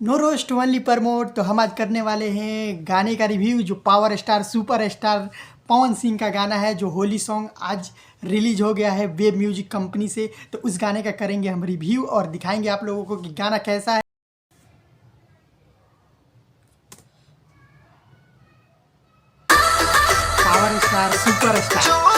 नो roast only promote. तो हम आज करने वाले हैं गाने का रिव्यू जो power star super star Pawan Singh का गाना है, जो होली सॉन्ग आज रिलीज हो गया है वेब म्यूजिक कंपनी से। तो उस गाने का करेंगे हम रिव्यू और दिखाएंगे आप लोगों को कि गाना कैसा है। Power star super star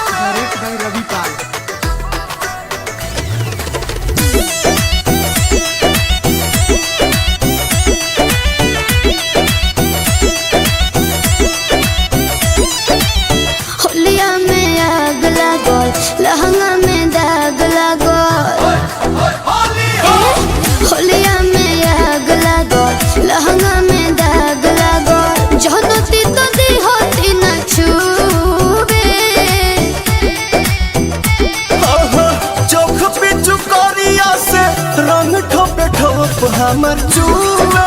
direct by Ravi Pal. होलिया में आग लागल, लहंगा में दाग लागल। होलिया में आग लागल, लहंगा में दाग लागल। जहनती तो दी होती न छूबे। चोख पे चुकोरिया से रंग ठोपे ठोप हमर चूमे।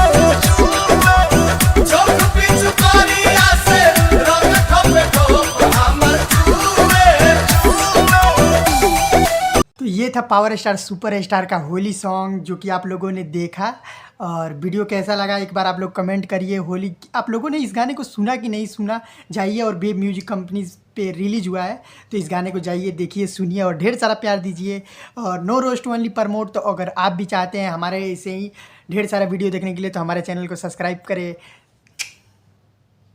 चोख पे चुकोरिया से रंग ठोपे ठोप हमर चूमे। तो ये था पावर स्टार सुपर स्टार का होली सॉन्ग जो कि आप लोगों ने देखा। और वीडियो कैसा लगा एक बार आप लोग कमेंट करिए। होली आप लोगों ने इस गाने को सुना कि नहीं सुना, जाइए और वेब म्यूजिक कंपनी पे रिलीज हुआ है तो इस गाने को जाइए देखिए, सुनिए और ढेर सारा प्यार दीजिए। और नो रोस्ट ओनली प्रमोट। तो अगर आप भी चाहते हैं हमारे ऐसे ही ढेर सारा वीडियो देखने के लिए तो हमारे चैनल को सब्सक्राइब करें।